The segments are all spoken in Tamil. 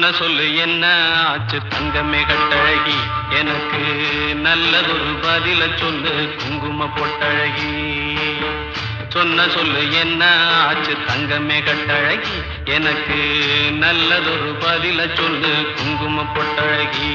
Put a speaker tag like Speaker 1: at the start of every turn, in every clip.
Speaker 1: சொன்ன சொல்லு என்ன ஆச்சு தங்கமே கட்டழகி, எனக்கு நல்லதொரு பதில சொல்லு குங்கும பொட்டழகி. சொன்ன சொல்லு என்ன ஆச்சு தங்கமே கட்டழகி, எனக்கு நல்லதொரு பதில சொல்லு குங்கும பொட்டழகி.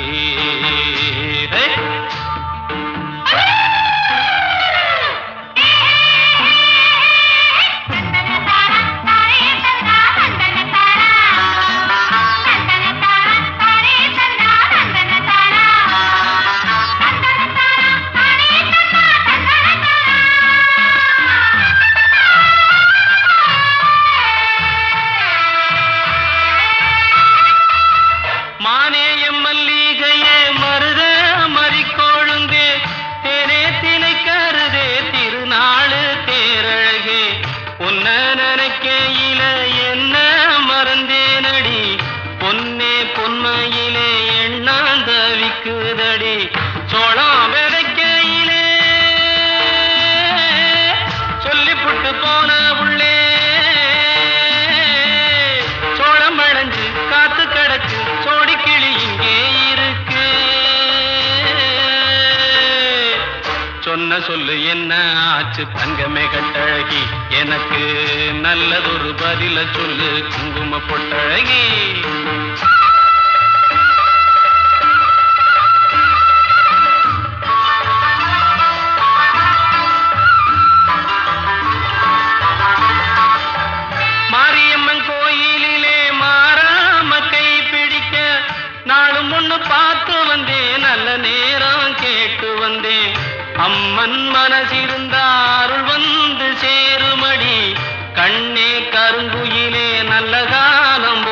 Speaker 1: பொன்மையிலே எண்ணாந்தவிக்குதடி சோளம் விதைக்கையிலே சொல்லிப்புட்டு போன உள்ளே சோளம் வளைஞ்சு காத்து கிடக்கு சோடிக்கிளி இங்கே இருக்கு. சொன்ன சொல்லு என்ன ஆச்சு தங்கமே கட்டழகி, எனக்கு நல்லதொரு பதில சொல்லு குங்கும பொட்டழகி. நாளும் ஒண்ணு பார்த்து வந்தேன், நல்ல நேரம் கேட்டு வந்தேன். அம்மன் மனசிருந்த அருள் வந்து சேருமடி, கண்ணே கருங்குயிலே நல்ல காலம்